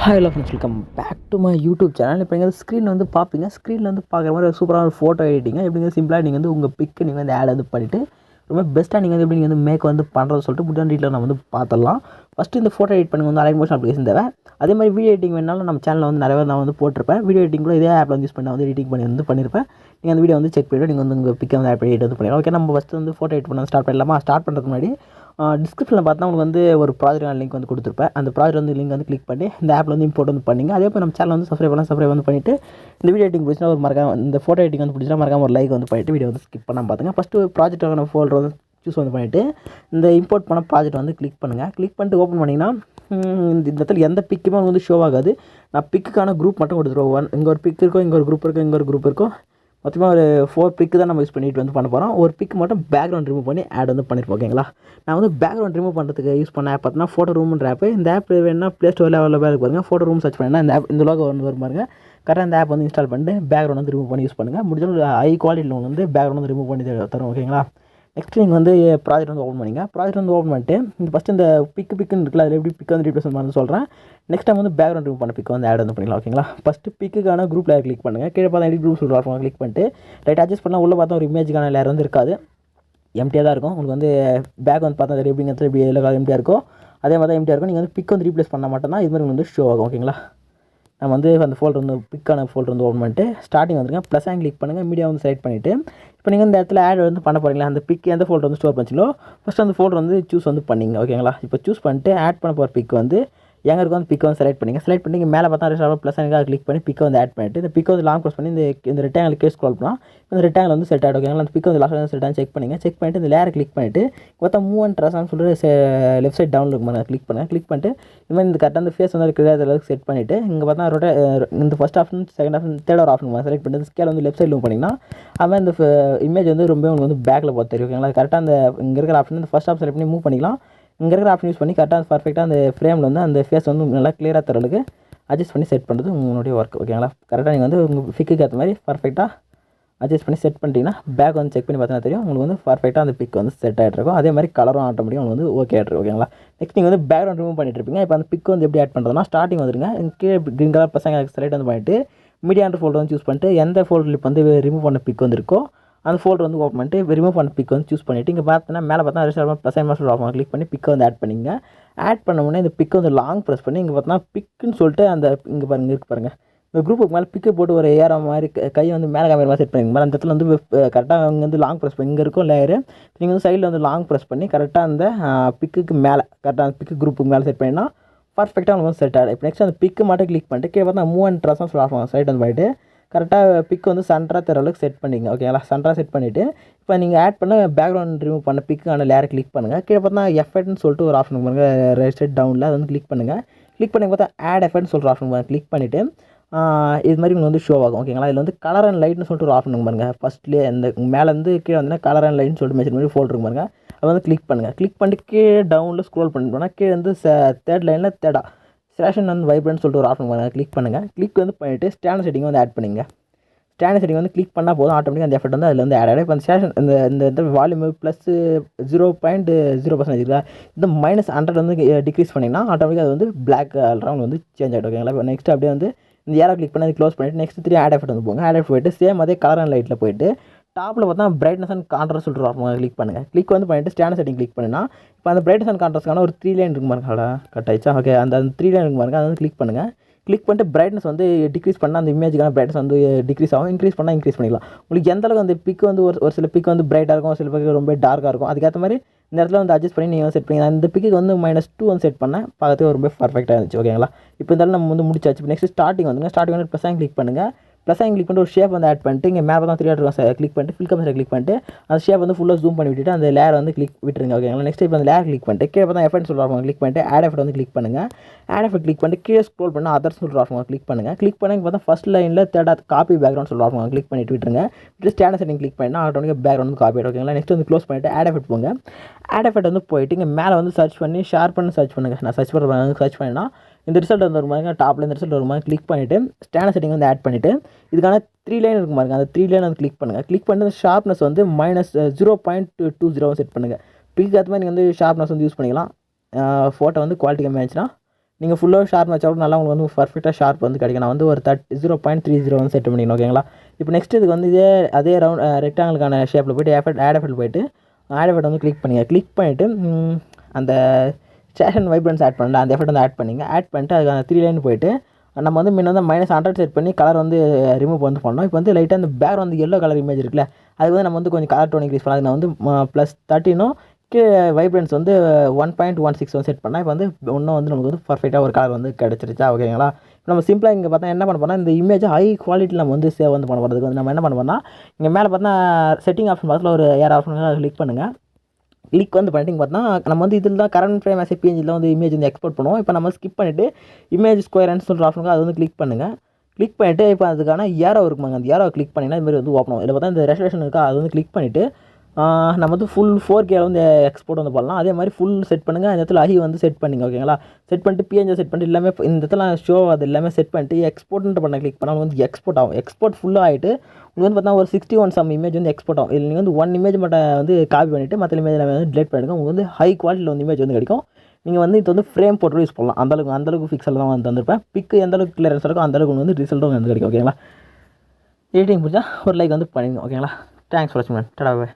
Hi hello friends, welcome back to my YouTube channel. இப்போ நீங்கள் ஸ்க்ரீனில் வந்து பார்ப்பீங்க. ஸ்க்ரீனில் வந்து பார்க்குற மாதிரி ஒரு சூப்பரான ஒரு ஃபோட்டோ எடிட்டிங்க எப்படிங்க சிம்பிளாக நீங்கள் வந்து உங்கள் பிக்கு நீங்கள் வந்து ஆட் வந்து பண்ணிவிட்டு ரொம்ப பெஸ்ட்டாக நீங்கள் வந்து எப்படி நீங்கள் வந்து மேக் வந்து பண்ணுறது சொல்லிட்டு முடிஞ்ச டீட்டெயில் நம்ம வந்து பார்த்துடலாம். ஃபஸ்ட்டு இந்த ஃபோட்டோ எடிட் பண்ணி வந்து அலைன் மோஷன் அப்ளிகேஷன் தேவை. அதே மாதிரி வீடியோ எடிட்டிங் வேணாலும் நம்ம சேனலில் வந்து நிறைய நான் வந்து போட்டிருப்பேன். வீடியோ எடிட்டிங் கூட இதே ஆப்பில் வந்து யூஸ் பண்ணி வந்து எடிட்டிங் பண்ணி வந்து பண்ணியிருப்பேன். நீங்கள் அந்த வீடியோ வந்து செக் பண்ணிவிட்டு நீங்கள் வந்து உங்கள் பிக்கை வந்து ஆட் எடிட் வந்து பண்ணிடலாம். ஓகே, நம்ம ஃபஸ்ட்டு வந்து ஃபோட்டோ எடிட் பண்ண ஸ்டார்ட் பண்ணலாமா? ஸ்டார்ட் பண்ணுறதுக்கு முன்னாடி டிஸ்கிரிப்ஷனில் பார்த்தா உங்களுக்கு வந்து ஒரு ப்ராஜெக்ட் லிங்க் வந்து கொடுத்துருப்பேன். அந்த ப்ராஜெக்ட் வந்து லிங்க் வந்து கிளிக் பண்ணி இந்த ஆப்பில் வந்து இம்போர்ட் வந்து பண்ணிங்க. அதே போல் நம்ம சேனல் வந்து சப்ஸ்கிரைப் வந்து பண்ணிவிட்டு இந்த வீடியோ எடிட்டிங் பிடிச்சினா ஒரு மறக்காம இந்த ஃபோட்டோ எடிட்டிங் வந்து பிடிச்சினா மறக்காம ஒரு லைக் வந்து பண்ணிவிட்டு வீடியோ வந்து ஸ்கிப் பண்ணாமல் பார்த்துங்க. ஃபஸ்ட்டு ப்ராஜெக்டான ஃபோல்டர் வந்து சூஸ் வந்து பண்ணிவிட்டு இந்த இம்போர்ட் பண்ண ப்ராஜெக்ட் வந்து கிளிக் பண்ணுங்கள். கிளிக் பண்ணிட்டு ஓப்பன் பண்ணிங்கன்னா இந்த இடத்துல எந்த பிக்குமே வந்து ஷோ ஆகாது. நான் பிக்குக்கான குரூப் மட்டும் கொடுத்துருவோம். இங்கே ஒரு பிக் இருக்கும், இங்கே ஒரு குரூப் இருக்கும், இங்கே ஒரு குரூப் இருக்கும். மொத்தமாக ஒரு 4 பிக்கு தான் நம்ம யூஸ் பண்ணிட்டு வந்து பண்ண போகிறோம். ஒரு பிக் மட்டும் பேக்ரவுண்ட் ரிமூவ் பண்ணி ஆட் வந்து பண்ணியிருப்போம். ஓகேங்களா? நான் வந்து பேக்ரவுண்ட் ரிமூவ் பண்ணுறதுக்கு யூஸ் பண்ண ஆப் பார்த்தீங்கன்னா ஃபோட்டோ ரூம்ன்ற ஆப். இந்த ஆப் வேணுன்னா ப்ளே ஸ்டோரில் அவைலபிளாக இருக்கு பாருங்கள். ஃபோட்டோ ரூம் சர்ச் பண்ணினா இந்த ஆப் இந்த லோகோ வந்து வரும் பாருங்கள். கரெக்டாக இந்த ஆப் வந்து இன்ஸ்டால் பண்ணிட்டு பேக்ரவுண்ட் வந்து ரிமூவ் பண்ணி யூஸ் பண்ணுங்கள். முடிஞ்சாலும் ஹை குவாலிட்டியில் வந்து பேக்ரவுண்ட் வந்து ரிமூவ் பண்ணி தரும். ஓகேங்களா? நெக்ஸ்ட் நீங்கள் வந்து ப்ராஜெக்ட் வந்து ஓப்பன் பண்ணிங்க. ப்ராஜெக்ட் வந்து ஓப்பன் பண்ணிட்டு இந்த ஃபஸ்ட்டு இந்த பிக்குன்னு இருக்குல்ல, அதில் எப்படி பிக் வந்து ரீப்ளேஸ் பண்ணி சொல்கிறேன். நெக்ஸ்ட் டைம் வந்து பேக்ரவுண்ட் ரிமூவ் பண்ண பிக் வந்து ஆட் வந்து பண்ணிக்கலாம். ஓகேங்களா? ஃபஸ்ட்டு பிக்குக்கான குரூப் லேயர் கிளிக் பண்ணுங்கள். கீழே பார்த்தா எடிட் குரூப் சொல்லுவாங்க, கிளிக் பண்ணிட்டு ரைட் அட்ஜஸ்ட் பண்ணால் உள்ளே பார்த்தா ஒரு இமேஜுக்கான லேயர் வந்து இருக்காது, எம்டியாக தான் இருக்கும். உங்களுக்கு வந்து பேக் வந்து பார்த்தா எப்படிங்கிறது எப்படி எல்லாம் எம்டியாக இருக்கும், அதே மாதிரி தான் எம்டியாக இருக்கும். நீங்கள் வந்து பிக் வந்து ரீப்ளேஸ் பண்ணால் மட்டும்தான் இது மாதிரி வந்து ஷோ ஆகும். ஓகேங்களா? நம்ம வந்து அந்த ஃபோல்டர் வந்து பிக்கான ஃபோல்டர் வந்து ஓப்பன் பண்ணிட்டு ஸ்டார்டிங் வந்துருங்க. ப்ளஸ் கிளிக் பண்ணுங்கள். மீடியா வந்து செலக்ட் பண்ணிவிட்டு இப்போ நீங்கள் இந்த இடத்துல ஆட் வந்து பண்ண போகிறீங்களா, அந்த பிக் எந்த ஃபோல்டர் வந்து ஸ்டோர் பண்ணிச்சோ ஃபஸ்ட்டு அந்த ஃபோல்டர் வந்து சூஸ் வந்து பண்ணிங்க. ஓகேங்களா? இப்போ சூஸ் பண்ணிட்டு ஆட் பண்ண போகிற பிக் வந்து எங்கே இருக்கும் அந்த பிக்கை வந்து செலக்ட் பண்ணிங்க. செலக்ட் பண்ணி மேலே பார்த்தா ப்ளஸ் கிளிக் பண்ணி பிக்கை வந்து ஆட் பண்ணிவிட்டு இந்த பிக்கை வந்து லாங் ப்ரெஸ் பண்ணி இந்த ரெக்டாங்கிள் கேஸ் ஸ்க்ரோல் பண்ணால் இந்த ரெக்டாங்கிள் வந்து செட் ஆகிடும். ஓகேங்களா? அந்த பிக்கை வந்து லாஸ்ட் செட் ஆகி செக் பண்ணிங்க. செக் பண்ணிட்டு இந்த லேயரை கிளிக் பண்ணிவிட்டு மொத்த மூவ் அண்ட் ட்ரெஸ்ஸான்னு சொல்லிட்டு லெஃப்ட் சைட் டவுன் இருக்கும், கிளிக் பண்ணுங்கள். கிளிக் பண்ணிட்டு இந்த மாதிரி இந்த கரெக்டாக அந்த ஃபேஸ் வந்து இருக்கிற அளவுக்கு செட் பண்ணிவிட்டு இங்கே பார்த்தா இந்த first option, second option, third ஒரு ஆப்ஷன் செலக்ட் பண்ணிட்டு ஸ்கேல் வந்து லெஃப்ட் சைடில் மூவ் பண்ணிங்கன்னா அதுமாதிரி இந்த இமேஜ் வந்து ரொம்ப உங்களுக்கு வந்து பேக்கில் பார்த்து தெரியும். ஓகேங்களா? கரெக்டாக அந்த இங்கே இருக்கிற ஆப்ஷன் இந்த ஃபஸ்ட் ஆப்ஷன் செலக்ட் பண்ணி மூவ் பண்ணிக்கலாம். இங்கே இருக்கிற ஆப்ஷன் யூஸ் பண்ணி கரெக்டாக பர்ஃபெக்டாக அந்த ஃப்ரேமில் வந்து அந்த ஃபேஸ் வந்து நல்லா கிளியராக தரலுக்கு அட்ஜஸ்ட் பண்ணி செட் பண்ணுறது உங்களுடைய ஒர்க். ஓகேங்களா? கரெக்டாக நீங்கள் வந்து உங்கள் பிக்குக்கு ஏற்ற மாதிரி பர்ஃபெக்டாக அட்ஜஸ்ட் பண்ணி செட் பண்ணிட்டீங்கன்னா பேக் வந்து செக் பண்ணி பார்த்தீங்கன்னா தெரியும் உங்களுக்கு வந்து பர்ஃபெக்டாக அந்த பிக் வந்து செட் ஆகிட்டு இருக்கும். அதே மாதிரி கலரும் ஆட்டோமேட்டிக்காக உங்களுக்கு வந்து ஓகே ஆகிட்டு. ஓகேங்களா? நெக்ஸ்ட் நீங்கள் வந்து பேக்ரவுண்ட் ரிமூவ் பண்ணிட்டு இருப்பீங்க. இப்போ அந்த பிக் வந்து எப்படி ஆட் பண்ணுறதுனா ஸ்டார்டிங் வந்துருங்க. கீழே க்ரீன் கலர் பசங்க செலக்ட் வந்து பண்ணிவிட்டு மீடியான்ற ஃபோல்டர் வந்து சூஸ் பண்ணிட்டு எந்த ஃபோல்டர் இப்போ வந்து ரிமூவ் பண்ண பிக் வந்து இருக்கோ அந்த ஃபோல்டர் வந்து ஓப்பன் பண்ணிட்டு ரிமூவ் பண்ண பிக் வந்து சூஸ் பண்ணிவிட்டு இங்கே பார்த்தீங்கன்னா மேலே பார்த்தா ++ கிளிக் பண்ணி பிக்கை வந்து ஆட் பண்ணிங்க. ஆட் பண்ண உடனே இந்த பிக்கை வந்து லாங் ப்ரெஸ் பண்ணி இங்கே பார்த்தீங்கன்னா பிக்குன்னு சொல்லிட்டு அந்த இங்கே பாருங்கள் இருக்கு பாருங்கள், இந்த குரூப்புக்கு மேலே பிக்கை போட்டு ஒரு ஏற மாதிரி கையை வந்து மேலே காமிக்கிற மாதிரி செட் பண்ணிங்க. மேலே அந்த இடத்துல வந்து கரெக்டாக அங்கே வந்து லாங் ப்ரெஸ் பண்ணி இங்கே இருக்கும் லேயரு, நீங்கள் வந்து சைடில் வந்து லாங் ப்ரெஸ் பண்ணி கரெக்டாக அந்த பிக்குக்கு மேலே கரெக்டாக அந்த பிக்கு குரூப்புக்கு மேலே செட் பண்ணினா பர்ஃபெக்டாக உங்களுக்கு வந்து செட் ஆகிடும். இப்போ நெக்ஸ்ட் அந்த பிக்கு மட்டும் கிளிக் பண்ணிட்டு கீழே பார்த்தா மூவ் அண்ட் ட்ரெஸ்ஸாக சொல்லுவாங்க சைட் வந்து போயிட்டு கரெக்டாக பிக் வந்து சென்டராக தர அளவுக்கு செட் பண்ணிங்க. ஓகேங்களா? சென்டராக செட் பண்ணிவிட்டு இப்போ நீங்கள் ஆட் பண்ண பேக்ரவுண்ட் ரிமூவ் பண்ண பிக்குக்கான லேயரை கிளிக் பண்ணுங்கள். கீழே பார்த்தா எஃபெக்ட்னு சொல்லிட்டு ஒரு ஆப்ஷன் பண்ணுங்கள், ரைட் சைட் டவுனில் அது வந்து கிளிக் பண்ணுங்கள். கிளிக் பண்ணி பார்த்தா ஆட் எஃபெக்ட்னு சொல்கிற ஆப்ஷன் கிளிக் பண்ணிவிட்டு இது மாதிரி உங்களுக்கு வந்து ஷோ ஆகும். ஓகேங்களா? இதில் வந்து கலர் அண்ட் லைட்னு சொல்லிட்டு ஒரு ஆப்ஷன் பாருங்கள். ஃபஸ்ட்லேயே இந்த மேலேருந்து கீழே வந்து கலர் அண்ட் லைட்னு சொல்லிட்டு மெஷர் பண்ணி ஃபோல்டர் பாருங்கள், அதை வந்து கிளிக் பண்ணுங்கள். கிளிக் பண்ணிட்டு கீழே டவுனில் ஸ்க்ரோல் பண்ணிட்டோம்னா கீழே வந்து தேர்ட் லைனில் தேர்டா சேஷன் அண்ட் வைப்ரன்ட் சொல்லிட்டு ஒரு ஆப்ஷன் பாருங்கள், கிளிக் பண்ணுங்கள். கிளிக் வந்து பண்ணிவிட்டு ஸ்டாண்டர்ட் செட்டிங் வந்து ஆட் பண்ணிங்க. ஸ்டாண்டர்ட் செட்டிங் வந்து கிளிக் பண்ணால் போதும், ஆட்டோமேட்டிக்காக அந்த எஃபெக்ட் வந்து அதில் வந்து ஆட் ஆகிடும். இப்போ அந்த ஸ்டேஷன் இந்த வால்யூம் +0.0% இருக்கா, இந்த -100 வந்து டிக்ரீஸ் பண்ணிங்கன்னா ஆட்டோமேட்டிக்காக அது வந்து பிளாக் கலராக வந்து சேஞ்ச் ஆகிடும். ஓகேங்களா? இப்போ நெக்ஸ்ட் அப்படியே வந்து இந்த ஏரோ கிளிக் பண்ணி க்ளோஸ் பண்ணிவிட்டு நெக்ஸ்ட் 3 ஆட் எஃபெக்ட் வந்து போங்க. ஆட் எஃபெக்ட் போய்ட்டு சேம் அதே கலர் அண்ட் லைட்டில் போய்ட்டு டாப்பில் பார்த்தா பிரைட்னஸ் அண்ட் கான்ட்ராஸ்ட் சொல்லிட்டு வரும், கிளிக் பண்ணுங்கள். கிளிக் வந்து பண்ணிவிட்டு ஸ்டாண்டர்ட் செட்டிங் கிளிக் பண்ணினா இப்போ அந்த பிரைட்னஸ் அண்ட் கான்ட்ராஸ்ட்கான ஒரு 3 லைன் இருக்கு பாருங்க, கட் ஆயிடுச்சா? ஓகே, அந்த 3 லைன் இருக்கு பாருங்க, அதை வந்து கிளிக் பண்ணுங்கள். கிளிக் பண்ணிட்டு பிரைட்னஸ் வந்து டிக்ரீஸ் பண்ணால் அந்த இமேஜுக்கான பிரைட்னஸ் வந்து டிக்ரீஸ் ஆகும், இன்க்ரீஸ் பண்ணால் இன்க்ரீஸ் பண்ணிக்கலாம். உங்களுக்கு எந்த அளவுக்கு அந்த பிக் வந்து ஒரு சில பிக் வந்து பிரைட்டாக இருக்கும், ஒரு சில பிக் ரொம்ப டார்க்காக இருக்கும். அதுக்கேற்ற மாதிரி இந்த இடத்துல வந்து அட்ஜஸ்ட் பண்ணி நீங்கள் செட் பண்ணி அந்த பிக்கு வந்து -2 வந்து செட் பண்ணேன், பார்க்கறதுக்கு ரொம்ப பர்ஃபெக்டாக இருந்துச்சு. ஓகேங்களா? இப்போ இருந்தாலும் நம்ம வந்து முடிச்சாச்சு. இப்போ நெக்ஸ்ட் ஸ்டார்டிங் வந்துங்க. ஸ்டார்டிங் வந்து ++ கிளிக் பண்ணுங்கள். ++ கிளிக் பண்ணிட்டு ஒரு ஷேப் வந்து ஆட் பண்ணிட்டு இங்கே மேலே தான் 3 இருக்கும், கிளிக் பண்ணிட்டு ஃபில் கம்ஸை கிளிக் பண்ணிட்டு அந்த ஷேப் வந்து ஃபுல்லாக ஜூம் பண்ணி விட்டுட்டு அந்த லேயர் வந்து கிளிக் விட்டுருங்க. ஓகேங்களா? நெக்ஸ்ட் இப்போ அந்த லேயர் கிளிக் பண்ணிட்டு கீழே பார்த்தா எஃபெக்ட் சொல்லுவாங்க, கிளிக் பண்ணிட்டு ஆட் எஃபெக்ட் வந்து கிளிக் பண்ணுங்கள். ஆட் எஃபெக்ட் கிளிக் பண்ணிட்டு கீழே ஸ்க்ரோல் பண்ணால் அதர்ஸ் சொல்லுவாங்க, கிளிக் பண்ணுங்கள். கிளிக் பண்ணி பார்த்தா ஃபஸ்ட் லைனில் தேர்டாக காப்பி பேக்ரவுண்ட் சொல்லுவாங்க, கிளிக் பண்ணிட்டு விட்டுருங்க. விட்டு ஸ்டாண்டர்ட் செட்டிங் கிளிக் பண்ணினா ஆட்டோமேட்டிக்காக பேக்ரவுண்ட் வந்து காப்பி ஆகிடும். ஓகேங்களா? நெக்ஸ்ட் வந்து க்ளோஸ் பண்ணிட்டு ஆட் எஃபெக்ட் போங்க. ஆட் எஃபெக்ட் வந்து போயிட்டு இங்கே மேலே வந்து சர்ச் பண்ணி ஷேர் பண்ணி சர்ச் பண்ணுங்கள். நான் சர்ச் பண்ணினா இந்த ரிசல்ட் வந்து வருமாங்க, டாப்பில் இந்த ரிசல்ட் வருமா, கிளிக் பண்ணிவிட்டு ஸ்டாண்டர்ட் செட்டிங் வந்து ஆட் பண்ணிவிட்டு இதுக்கான 3 லைன் இருக்கும் பாருங்க, அந்த 3 லைன் வந்து கிளிக் பண்ணுங்கள். கிளிக் பண்ணிட்டு ஷார்ப்னஸ் வந்து -0.20 செட் பண்ணுங்கள். பிக்கு ஏற்ற மாதிரி நீங்கள் வந்து ஷார்ப்னஸ் வந்து யூஸ் பண்ணிக்கலாம். ஃபோட்டோ வந்து குவாலிட்டி கம்மியாச்சுன்னா நீங்கள் ஃபுல்லாக ஷார்ப் வச்சா கூட நல்லா உங்களுக்கு வந்து பர்ஃபெக்டாக ஷார்ப் வந்து கிடைக்கும். நான் வந்து ஒரு 0.30 வந்து செட் பண்ணிக்கணும். ஓகேங்களா? இப்போ நெக்ஸ்ட் இதுக்கு வந்து அதே ரவுண்ட் ரெக்டாங்கிளுக்கான ஷேப்பில் போய்ட்டு ஆட் எஃபெக்ட் போய்ட்டு ஆட் எஃபெக்ட் வந்து கிளிக் பண்ணிவிட்டு அந்த ஸ்டேஷன் வைப்ரன்ஸ் ஆட் பண்ணல அந்த எஃபெக்ட் வந்து ஆட் பண்ணிவிட்டு அதுக்கான 3 லைன் போய்ட்டு நம்ம வந்து முன்ன வந்து -100 செட் பண்ணி கலர் வந்து ரிமூவ் வந்து பண்ணோம். இப்போ வந்து லைட்டாக அந்த பேக் வந்து எல்லோ கலர் இமேஜ் இருக்குல்ல, அதுக்கு வந்து நம்ம வந்து கொஞ்சம் கலர் டோன் இன்க்ரீஸ் பண்ணலாம். அது நான் வந்து +13 வைப்ரன்ஸ் வந்து 1.16 வந்து செட் பண்ணால் இப்போ வந்து இன்னும் வந்து நமக்கு வந்து பர்ஃபெக்டாக ஒரு கலர் வந்து கிடச்சிருச்சா. ஓகேங்களா? நம்ம சிம்பிளாக இங்கே பார்த்தா என்ன பண்ண போனால் இந்த இமேஜ் ஹை குவாலிட்டியில் நம்ம வந்து சேவ் வந்து பண்ண போகிறதுக்கு வந்து நம்ம என்ன பண்ண போனால் இங்கே மேலே பார்த்தா செட்டிங் ஆப்ஷன் பக்கத்தில் ஒரு ஏர் ஆப்ஷன் கிளிக் பண்ணுங்கள். கிளிக் வந்து பண்ணிட்டு பார்த்தா நம்ம வந்து இதில் தான் கரண்ட் ஃப்ரேம் ஆஸ் பிஎன்ஜியில் வந்து இமேஜ் வந்து எக்ஸ்போர்ட் பண்ணுவோம். இப்போ நம்ம ஸ்கிப் பண்ணிவிட்டு இமேஜ் ஸ்கொயர்னு சொல்கிற ஆப்ஷனுக்கு அது வந்து கிளிக் பண்ணுங்கள். கிளிக் பண்ணிவிட்டு இப்போ அதுக்கான ஏரோ இருக்குமாங்க, அந்த ஏரோ கிளிக் பண்ணிங்கன்னா இதுமாதிரி வந்து ஓப்பன் ஆகும். இதில் பார்த்தா இந்த ரெசல்யூஷன் இருக்கா அது வந்து கிளிக் பண்ணிவிட்டு நம்ம வந்து ஃபுல் 4K வந்து எக்ஸ்போர்ட் வந்து பண்ணலாம். அதே மாதிரி ஃபுல் செட் பண்ணுங்கள். அந்த இடத்துல ஹை வந்து செட் பண்ணிங்க. ஓகேங்களா? செட் பண்ணிட்டு பிஎன்ஜி செட் பண்ணிட்டு எல்லாமே இந்த இடத்துல ஷோ அது எல்லாமே செட் பண்ணிட்டு எக்ஸ்போர்ட்ன்ற பண்ண கிளிக் பண்ணால் வந்து எக்ஸ்போர்ட் ஆகும். எக்ஸ்போர்ட் ஃபுல்லாக ஆகிட்டு உங்களுக்கு வந்து பார்த்தா ஒரு 61 சம் இமேஜ் வந்து எக்ஸ்போர்ட் ஆகும். இதில் நீங்கள் வந்து 1 இமேஜ் மட்டும் வந்து காப்பி பண்ணிவிட்டு மற்ற இமேஜ் வந்து டிலீட் பண்ணிவிடுங்க. உங்களுக்கு வந்து ஹை குவாலிட்டியில் வந்து இமேஜ் வந்து கிடைக்கும். நீங்கள் வந்து இது வந்து ஃப்ரேம் போட்டு யூஸ் பண்ணலாம். அந்தளவுக்கு பிக்சல் தான் வந்து தந்திருப்பேன். பிக்கு எந்தளவுக்கு கிளியரன்ஸ் இருக்கோ அந்தளவுக்கு வந்து ரிசல்ட்டும் வந்து கிடைக்கும். ஓகேங்களா? எடிட்டிங் பிடிச்சா ஒரு லைக் வந்து பண்ணிடுங்க. ஓகேங்களா? தேங்க்ஸ் ஃபார் வாட்சிங் மேன். டடா பாய்.